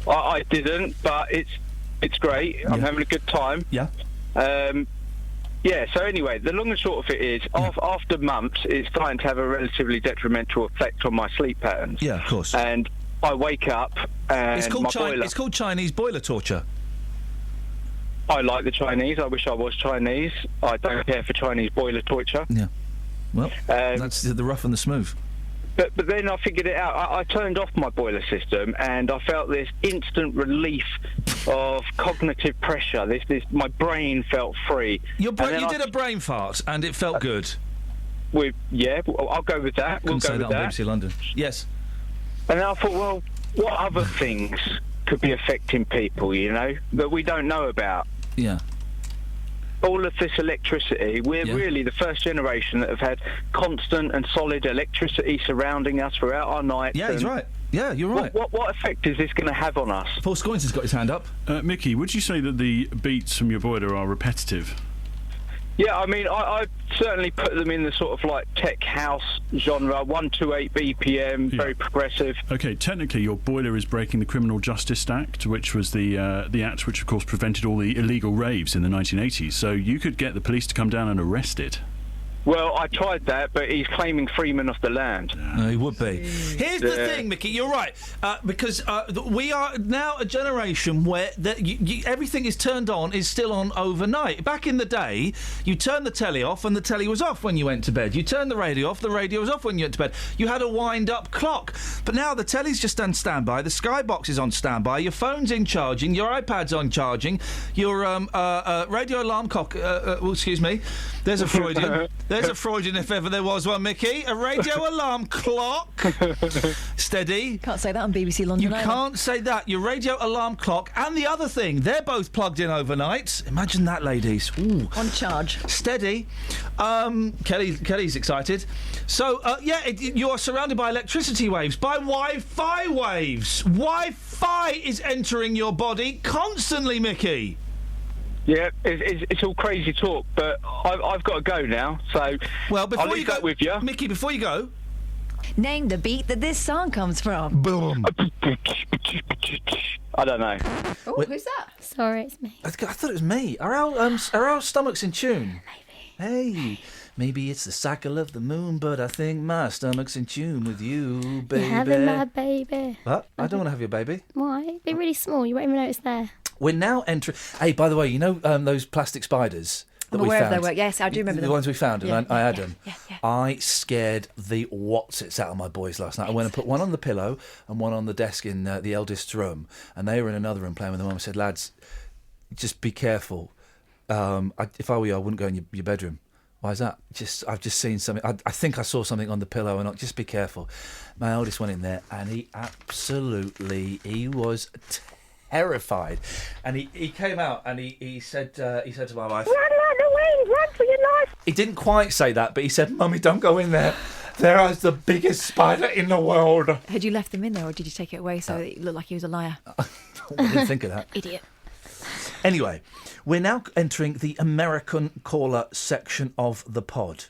I didn't, but it's great. I'm having a good time. Yeah. Yeah, so anyway, the long and short of it is, after months, it's starting to have a relatively detrimental effect on my sleep patterns. Yeah, of course. And I wake up and it's called Chinese boiler torture. I like the Chinese. I wish I was Chinese. I don't care for Chinese boiler torture. Yeah. Well, that's the rough and the smooth. But then I figured it out. I turned off my boiler system and I felt this instant relief of cognitive pressure. My brain felt free. You did a brain fart and it felt good. I'll go with that. Couldn't say that on BBC London. Yes. And then I thought, well, what other things could be affecting people, you know, that we don't know about? Yeah. All of this electricity, we're really the first generation that have had constant and solid electricity surrounding us throughout our nights. Yeah, he's right. Yeah, you're right. What effect is this going to have on us? Paul Scoins has got his hand up. Mickey, would you say that the beats from your boiler are repetitive? Yeah, I mean, I certainly put them in the sort of like tech house genre, 128 BPM, very progressive. Okay, technically your boiler is breaking the Criminal Justice Act, which was the act which, of course, prevented all the illegal raves in the 1980s. So you could get the police to come down and arrest it. Well, I tried that, but he's claiming freeman of the land. No, he would be. Here's the thing, Mickey. You're right, because we are now a generation where everything is turned on, is still on overnight. Back in the day, you turned the telly off, and the telly was off when you went to bed. You turned the radio off, the radio was off when you went to bed. You had a wind-up clock. But now the telly's just on standby, the Skybox is on standby, your phone's in charging, your iPad's on charging, your radio alarm clock. Excuse me. There's a Freudian. There's a Freudian if ever there was one, Mickey. A radio alarm clock. Steady. Can't say that on BBC London. You can't say that. Your radio alarm clock and the other thing, they're both plugged in overnight. Imagine that, ladies. Ooh. On charge. Steady. Kelly's excited. So, you are surrounded by electricity waves, by Wi-Fi waves. Wi-Fi is entering your body constantly, Mickey. Yeah, it's all crazy talk, but I've got to go now, so before I'll leave that with you. Mickey, before you go... Name the beat that this song comes from. Boom. I don't know. Oh, who's that? Sorry, it's me. I thought it was me. Are our stomachs in tune? Maybe. Hey, maybe it's the cycle of the moon, but I think my stomach's in tune with you, baby. You're having my baby. What? I don't want to have your baby. Why? Be really small. You won't even know it's there. We're now entering... Hey, by the way, you know those plastic spiders that we found? I'm aware of their work. Yes, I do remember them. The ones we found, and I had them. Yeah. I scared the whatsits out of my boys last night. I went and put one on the pillow and one on the desk in the eldest's room, and they were in another room playing with them. I said, lads, just be careful. If I were you, I wouldn't go in your bedroom. Why is that? I've just seen something. I think I saw something on the pillow, and just be careful. My eldest went in there, and he was terrified, and he came out and he said to my wife, "Run like the wind, run for your life." He didn't quite say that, but he said, "Mummy, don't go in there. There is the biggest spider in the world." Had you left them in there, or did you take it away so it looked like he was a liar? I didn't think of that. Idiot. Anyway, we're now entering the American caller section of the pod.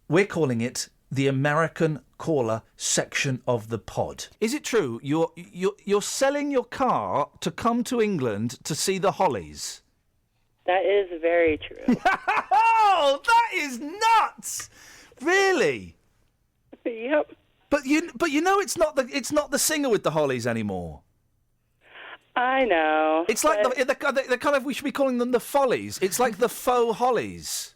We're calling it the American caller section of the pod. Is it true you're selling your car to come to England to see the Hollies? That is very true. Oh, that is nuts! Really? Yep. But you know it's not the singer with the Hollies anymore. I know. It's like the kind of, we should be calling them the Follies. It's like the faux Hollies.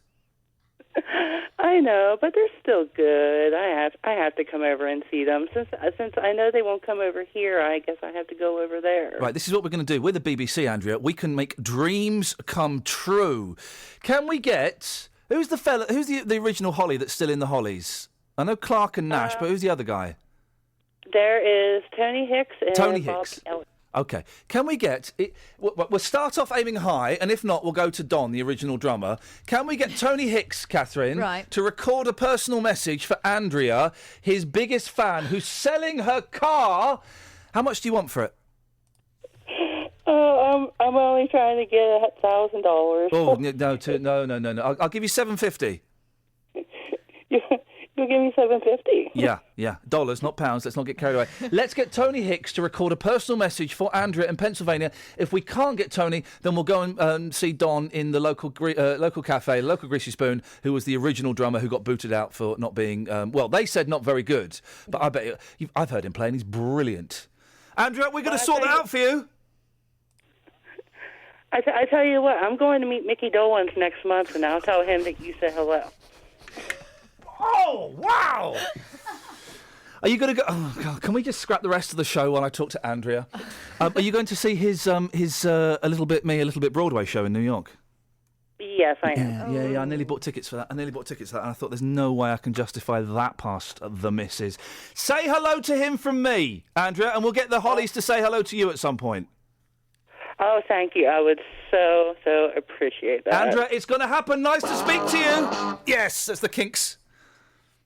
I know, but they're still good. I have to come over and see them. Since I know they won't come over here, I guess I have to go over there. Right, this is what we're going to do. We're the BBC, Andrea. We can make dreams come true. Can we get... Who's the original Holly that's still in the Hollies? I know Clark and Nash, but who's the other guy? There is Tony Hicks and Tony Bob Hicks. Ellis. Okay. Can we get... We'll start off aiming high, and if not, we'll go to Don, the original drummer. Can we get Tony Hicks, Catherine, to record a personal message for Andrea, his biggest fan, who's selling her car? How much do you want for it? I'm only trying to get $1,000. Oh, no. I'll give you $750. You'll give me $750. Yeah. Dollars, not pounds. Let's not get carried away. Let's get Tony Hicks to record a personal message for Andrea in Pennsylvania. If we can't get Tony, then we'll go and see Don in the local cafe, local Greasy Spoon, who was the original drummer who got booted out for not being, they said not very good. But I bet I've heard him play, and he's brilliant. Andrea, we're going to sort that out for you. I tell you what, I'm going to meet Mickey Dolenz next month, and I'll tell him that you said hello. Oh, wow! Are you going to go... Oh, God, can we just scrap the rest of the show while I talk to Andrea? Are you going to see his A Little Bit Me, A Little Bit Broadway show in New York? Yes, I am. Yeah, I nearly bought tickets for that. And I thought there's no way I can justify that past the missus. Say hello to him from me, Andrea, and we'll get the Hollies to say hello to you at some point. Oh, thank you. I would so appreciate that. Andrea, it's going to happen. Nice to speak to you. Yes, that's the Kinks.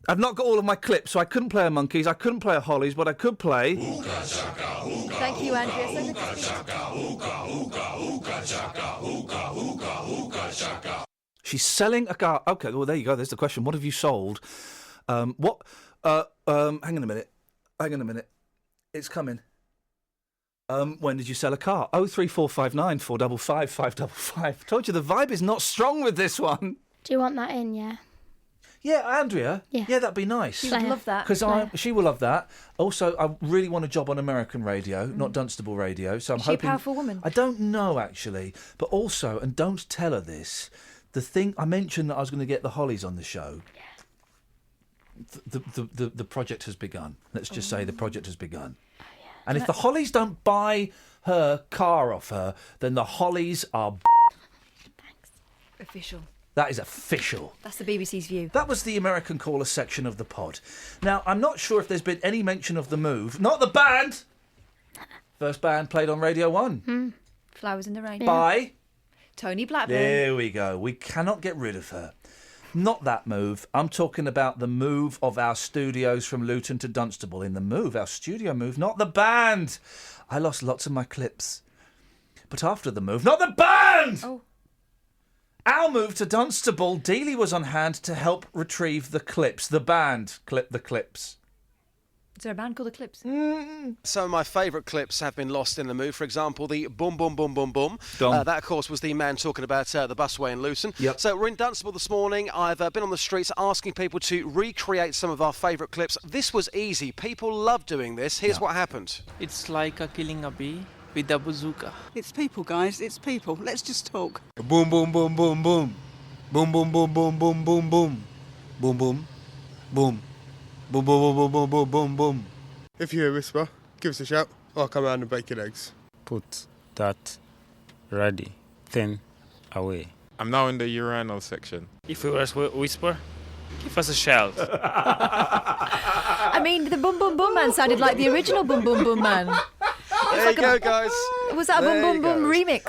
I've not got all of my clips, so I couldn't play a Monkeys, I couldn't play a Hollies, but I could play... Thank you, Andrea. She's selling a car... OK, well, there you go. There's the question. What have you sold? Hang on a minute. It's coming. When did you sell a car? 03459 455 555. Told you the vibe is not strong with this one. Do you want that in? Yeah. Yeah, Andrea. Yeah. That'd be nice. She would love that. Because she will love that. Also, I really want a job on American radio, not Dunstable radio. So I'm Is she a hoping. powerful woman? I don't know actually, but also, and don't tell her this. The thing I mentioned that I was going to get the Hollies on the show. The project has begun. Let's just say the project has begun. Oh, yeah. And if the Hollies don't buy her car off her, then the Hollies are. Thanks. Official. That is official. That's the BBC's view. That was the American caller section of the pod. Now, I'm not sure if there's been any mention of The Move. Not the band! First band played on Radio 1. Flowers in the Rain. By? Tony Blackburn. There we go. We cannot get rid of her. Not that move. I'm talking about the move of our studios from Luton to Dunstable. In the move, our studio move, not the band. I lost lots of my clips. But after the move, not the band! Oh. Our move to Dunstable, Dealey was on hand to help retrieve the clips. The band clip the clips. Is there a band called The Clips? Some of my favourite clips have been lost in the move. For example, the boom, boom, boom, boom, boom. Gone. That, of course, was the man talking about the busway in Luton. Yep. So we're in Dunstable this morning. I've been on the streets asking people to recreate some of our favourite clips. This was easy. People love doing this. Here's what happened. It's like killing a bee with a bazooka. It's people, guys. It's people. Let's just talk. Boom, boom, boom, boom, boom. Boom, boom, boom, boom, boom, boom, boom. Boom, boom. Boom. Boom, boom, boom, boom, boom, boom, boom, boom. If you hear a whisper, give us a shout. I'll come around and bake your eggs. Put that ready, then away. I'm now in the urinal section. If you were a whisper, give us a shout. I mean, the Boom Boom Boom Man sounded like the original Boom Boom Boom Man. There you go, guys. Was that a Boom Boom Boom remix?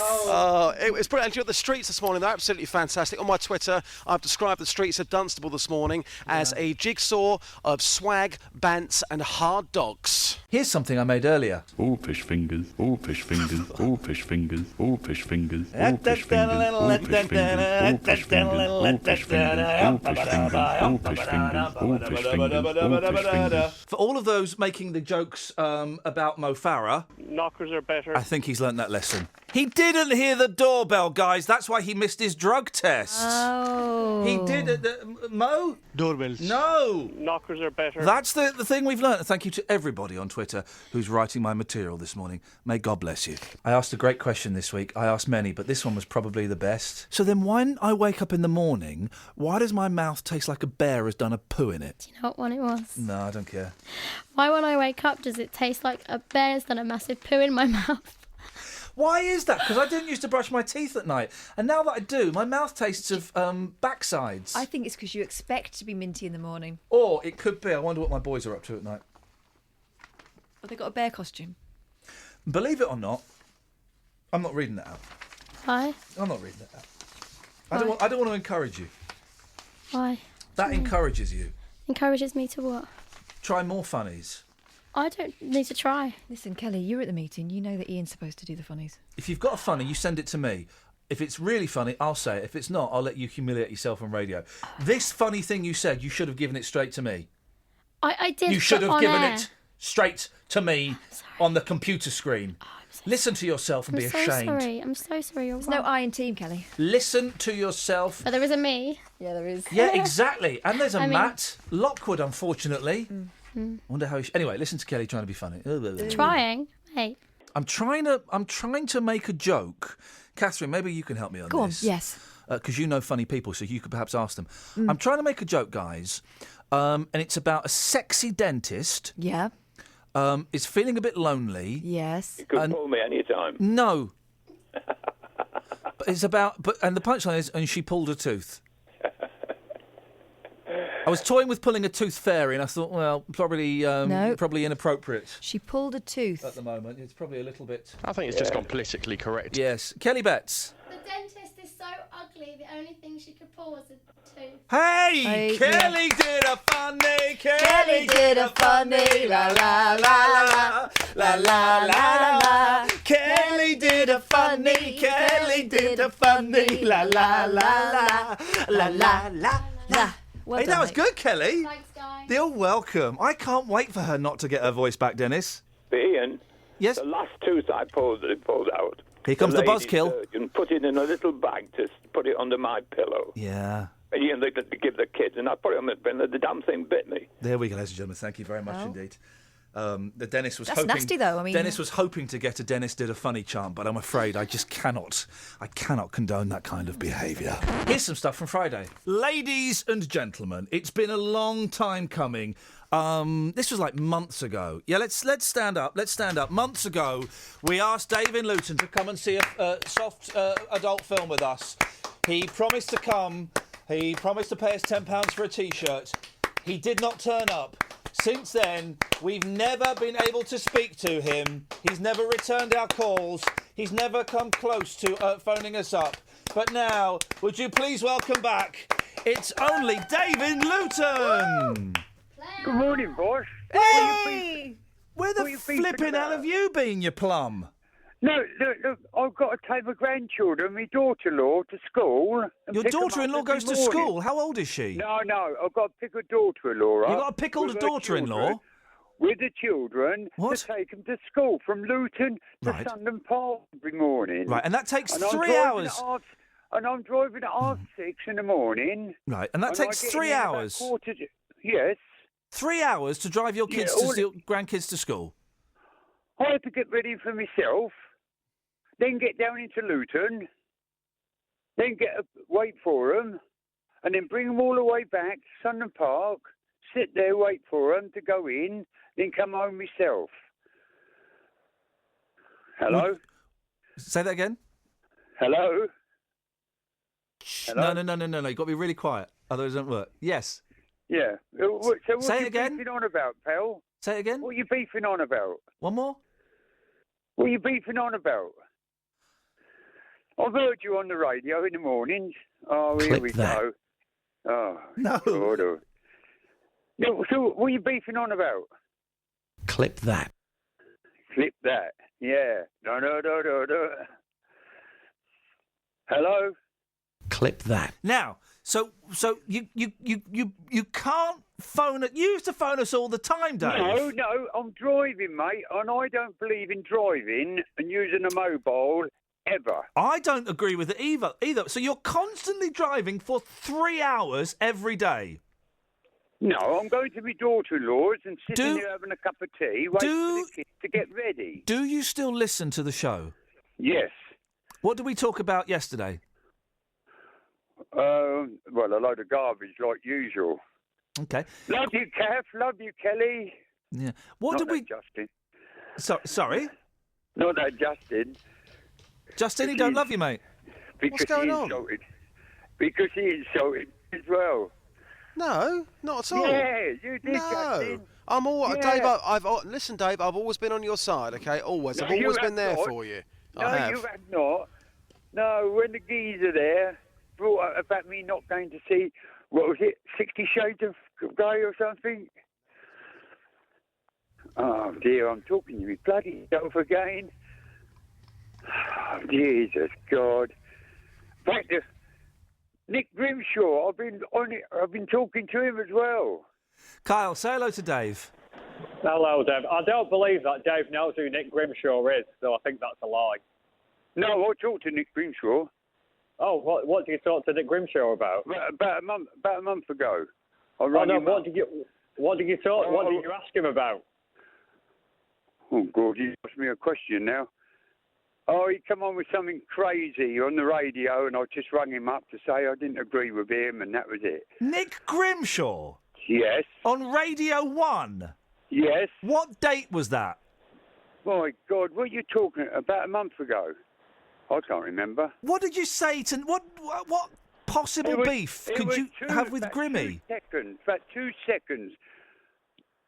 It was brilliant. The streets this morning, they're absolutely fantastic. On my Twitter, I've described the streets of Dunstable this morning as a jigsaw of swag, bants and hard dogs. Here's something I made earlier. All fish fingers, all fish fingers, all fish fingers, all fish fingers, all fish fingers, all fish fingers, all fish fingers, all fish fingers, all fish fingers, all fish fingers, all fish fingers, all fish fingers. For all of those making the jokes about Mo Farah, Knockers are better. I think he's learnt that lesson. He didn't hear the doorbell, guys. That's why he missed his drug test. Oh. He did. Mo? Doorbells. No. Knockers are better. That's the thing we've learnt. Thank you to everybody on Twitter who's writing my material this morning. May God bless you. I asked a great question this week. I asked many, but this one was probably the best. So then when I wake up in the morning, why does my mouth taste like a bear has done a poo in it? Do you know what one it was? No, I don't care. Why, when I wake up, does it taste like a bear's done a massive poo in my mouth? Why is that? Because I didn't used to brush my teeth at night. And now that I do, my mouth tastes of backsides. I think it's because you expect to be minty in the morning. Or it could be, I wonder what my boys are up to at night. Have they got a bear costume? Believe it or not, I'm not reading that out. Why? I'm not reading that out. I don't want to encourage you. Why? That encourages you. Encourages me to what? Try more funnies. I don't need to try. Listen, Kelly, you were at the meeting. You know that Ian's supposed to do the funnies. If you've got a funny, you send it to me. If it's really funny, I'll say it. If it's not, I'll let you humiliate yourself on radio. This funny thing you said, you should have given it straight to me. I did. You should have given air. it straight to me on the computer screen. Listen to yourself and be ashamed. I'm so sorry. There's no I in team, Kelly. Listen to yourself. But there is a me. Yeah, there is. Yeah, exactly. And there's a I mean- Matt Lockwood, unfortunately. I wonder how. Anyway, listen to Kelly trying to be funny. Trying, hey. I'm trying to make a joke. Catherine, maybe you can help me on Go this. on, yes. Because you know funny people, so you could perhaps ask them. I'm trying to make a joke, guys, and it's about a sexy dentist. Yeah. Is feeling a bit lonely. Yes. You can call me anytime. No. But it's about. And the punchline is, and she pulled a tooth. I was toying with pulling a tooth fairy, and I thought, well, probably probably inappropriate. She pulled a tooth. At the moment, it's probably a little bit. I think it's just gone politically correct. Yes, Kelly Betts. The dentist is so ugly. The only thing she could pull was a tooth. Hey, Kelly did a funny. Kelly did a funny. La la la la la la la la. Kelly did a funny. Kelly did a funny. La la la la la la la. Well Hey, done, that was mate. good, Kelly. Thanks, guys. You're welcome. I can't wait for her not to get her voice back, Dennis. But Ian, Yes? the last tooth I pulled out. Here comes the lady buzzkill. surgeon put it in a little bag to put it under my pillow. Yeah. and they give the kids, and I put it on the bin, and the damn thing bit me. There we go, ladies and gentlemen. Thank you very much indeed. The dentist was That's hoping. nasty, though. I mean, Dennis was hoping to get a Dennis did a funny chant, but I'm afraid I just cannot. I cannot condone that kind of behaviour. Here's some stuff from Friday. Ladies and gentlemen, it's been a long time coming. This was like months ago. Yeah, let's stand up. Let's stand up. Months ago, we asked Dave in Luton to come and see a soft adult film with us. He promised to come. He promised to pay us £10 for a T-shirt. He did not turn up. Since then, we've never been able to speak to him. He's never returned our calls. He's never come close to phoning us up. But now, would you please welcome back? It's only Dave in Luton. Good morning, boss. Hey! Where the flipping hell have you been, you plum? No, look, I've got to take my grandchildren, my daughter-in-law, to school. And Your pick 'em up daughter-in-law every goes to morning. school. How old is she? No, I've got to pick a daughter-in-law up. You got to pick all the with her daughter-in-law? children, with the children to take them to school from Luton to Right. Sundon Park every morning. Right, and that takes And I'm 3 driving hours. and I'm driving at 6:30 in the morning. Right, and that I takes get 3 in about hours. Yes. 3 hours to drive your kids all your grandkids to school. I have to get ready for myself, then get down into Luton, then wait for them, and then bring them all the way back to Sundon Park, sit there, wait for them to go in, then come home myself. Hello? Say that again? Hello? No. You've got to be really quiet, otherwise it doesn't work. Yes. Yeah. So what Say are it you again. beefing on about, pal? Say it again. What are you beefing on about? One more. What are you beefing on about? I've heard you on the radio in the mornings. Oh, here Clip we that. go. Oh, no. God. No, so what are you beefing on about? Clip that. Clip that. Yeah. No. Hello? Clip that. Now, so you can't phone it. You used to phone us all the time, Dave. No, I'm driving, mate, and I don't believe in driving and using a mobile ever. I don't agree with it either. So you're constantly driving for 3 hours every day. No, I'm going to my daughter-in-law's and sitting there having a cup of tea, waiting for the kids to get ready. Do you still listen to the show? Yes. What did we talk about yesterday? Well, a load of garbage, like usual. Okay. Love you, Kath. Love you, Kelly. Yeah. What did we? Justin. Sorry. Not that Justin. Justin, he don't love you, mate. Because What's going he on? insulted. Because he insulted as well. No, not at all. Yeah, you did, No, Justin. I'm all Yeah. Dave. Listen, Dave. I've always been on your side. Okay, always. No, I've you always have been there not. for you. No, I have. you have not. No, when the geezer there brought up about me not going to see, what was it, 60 Shades of Grey or something? Oh, dear, I'm talking to me bloody self again. Oh, Jesus God. Back to Nick Grimshaw. I've been talking to him as well. Kyle, say hello to Dave. Hello, Dave. I don't believe that Dave knows who Nick Grimshaw is, so I think that's a lie. No, I talked to Nick Grimshaw. Oh, what did you talk to Nick Grimshaw about? About a month ago. I Oh, rang no, him what up. did you talk? What did you ask him about? Oh, God, you asked me a question now. Oh, he come on with something crazy on the radio, and I just rang him up to say I didn't agree with him, and that was it. Nick Grimshaw? Yes. On Radio 1? Yes. What date was that? My God, what are you talking about a month ago? I can't remember. What did you say to... What possible beef It could was you have with Grimmy? 2 seconds. About 2 seconds.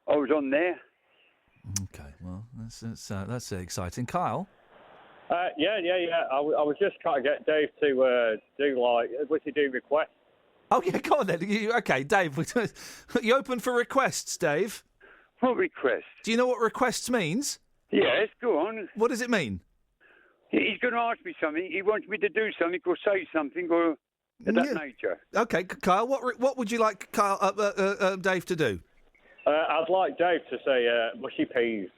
I was on there. Okay, well, that's exciting. Kyle? Yeah. I was just trying to get Dave to was he doing requests? Oh, yeah, go on then. Okay, Dave, you open for requests, Dave? What requests? Do you know what requests means? Yes, go on. What does it mean? He's going to ask me something. He wants me to do something or say something or of that nature. Okay, Kyle, what would you like Dave to do? I'd like Dave to say mushy peas.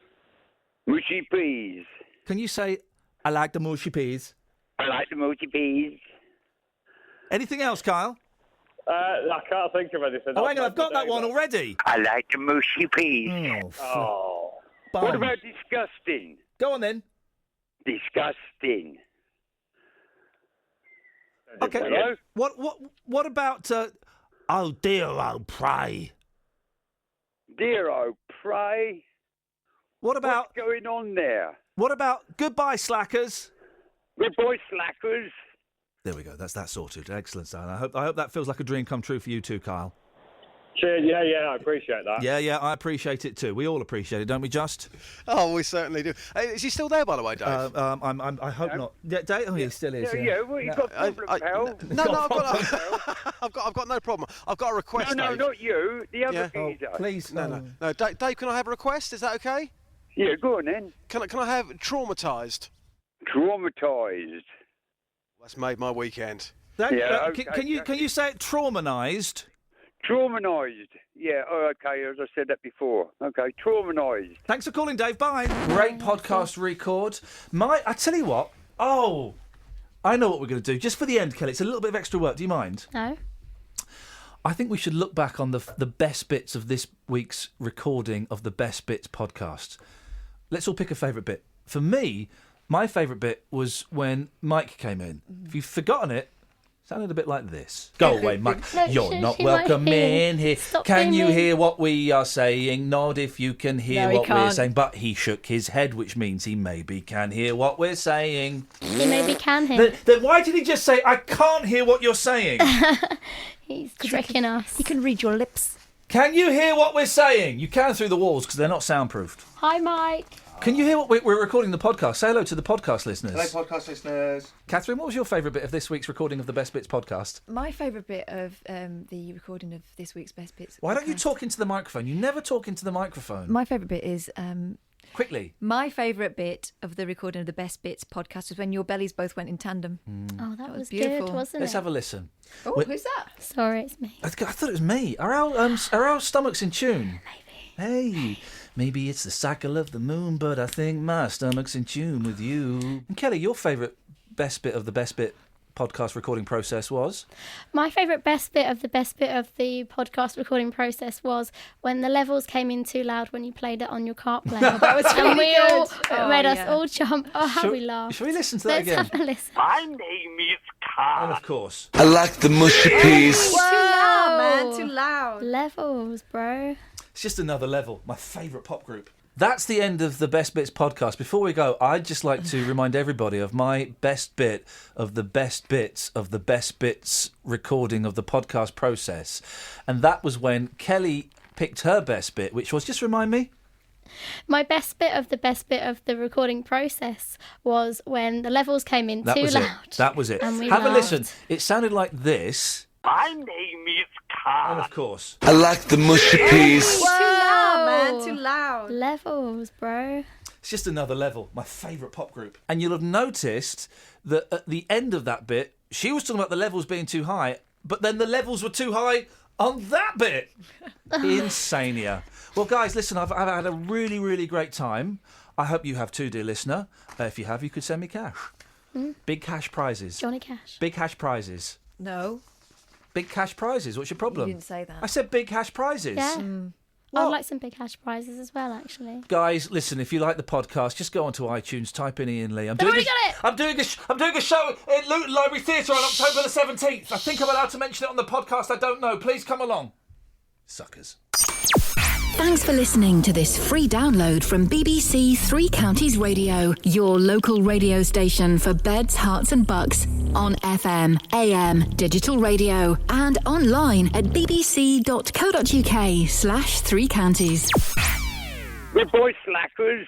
Mushy peas. Can you say, I like the mushy peas? I like the mushy peas. Anything else, Kyle? I can't think of anything. Oh, hang on, I've got that one already. I like the mushy peas. Oh. What about disgusting? Go on then. Disgusting. Okay. Hello? What about oh dear, oh pray? Dear, oh, pray. What about What's going on there? What about goodbye, slackers? Goodbye, slackers. There we go. That's that sorted. Excellent, Stan. I hope that feels like a dream come true for you too, Kyle. Cheers. Yeah, I appreciate that. Yeah, I appreciate it too. We all appreciate it, don't we, Just? Oh, we certainly do. Is he still there, by the way, Dave? I hope not. Yeah, Dave? Oh, he still is. Yeah, well, you got a problem, pal. I've got no problem. I've got a request. No, Dave. not you. The other Yeah. geezer. Please, No. Dave, can I have a request? Is that okay? Yeah, go on then. Can I have traumatised? Traumatised. That's made my weekend. Okay, can you say it traumatised? Traumatised. Yeah, okay, as I said that before. Okay, traumatised. Thanks for calling, Dave. Bye. Great podcast record. I tell you what. Oh, I know what we're going to do. Just for the end, Kelly, it's a little bit of extra work. Do you mind? No. I think we should look back on the best bits of this week's recording of the Best Bits podcast. Let's all pick a favourite bit. For me, my favourite bit was when Mike came in. If you've forgotten it, sounded a bit like this. Go away, Mike. No, You're she not might welcome hear. in here. Stop Can you being hear what we are saying? Nod if you can hear No, he what we're can't. saying. But he shook his head, which means he maybe can hear what we're saying. He maybe can hear. Then why did he just say, I can't hear what you're saying? He's tricking us. He can read your lips. Can you hear what we're saying? You can through the walls because they're not soundproofed. Hi, Mike. Can you hear what we're recording the podcast? Say hello to the podcast listeners. Hello, podcast listeners. Catherine, what was your favourite bit of this week's recording of the Best Bits podcast? My favourite bit of the recording of this week's Best Bits. Why don't you talk into the microphone? You never talk into the microphone. My favourite bit is... Quickly. My favourite bit of the recording of the Best Bits podcast was when your bellies both went in tandem. Oh, that was beautiful. good, wasn't Let's it? have a listen. Oh, who's that? Sorry, it's me. I thought it was me. Are our stomachs in tune? Maybe. Hey, maybe it's the cycle of the moon, but I think my stomach's in tune with you. And Kelly, your favourite best bit of the Best Bit podcast recording process was? My favourite best bit of the podcast recording process was when the levels came in too loud when you played it on your cart player. That was and really we good. all made us all jump. Oh, how we laughed. Shall we listen to that Let's again? have a listen. My name is Carl. And of course. I like the mushy peas. Too loud, man. Too loud. Levels, bro. It's just another level. My favourite pop group. That's the end of the Best Bits podcast. Before we go, I'd just like to remind everybody of my best bit of the Best Bits of the Best Bits recording of the podcast process. And that was when Kelly picked her best bit, which was, just remind me. My best bit of the recording process was when the levels came in too loud. That was it. And we Have a laughed. listen. It sounded like this. My name is Carl. And of course. I like the mushy peas. Too loud, man. Too loud. Levels, bro. It's just another level. My favourite pop group. And you'll have noticed that at the end of that bit, she was talking about the levels being too high, but then the levels were too high on that bit. Insania. Well, guys, listen, I've had a really, really great time. I hope you have too, dear listener. If you have, you could send me cash. Big cash prizes. Johnny Cash. Big cash prizes. No. Big cash prizes. What's your problem? You didn't say that. I said big cash prizes. Yeah. I'd like some big cash prizes as well, actually. Guys, listen, if you like the podcast, just go onto iTunes, type in Iain Lee. I'm already got it! I'm doing a show at Luton Library Theatre on October the 17th. I think I'm allowed to mention it on the podcast. I don't know. Please come along. Suckers. Thanks for listening to this free download from BBC Three Counties Radio, your local radio station for beds, hearts and bucks, on FM, AM, digital radio, and online at bbc.co.uk/3counties. Good boy, slackers.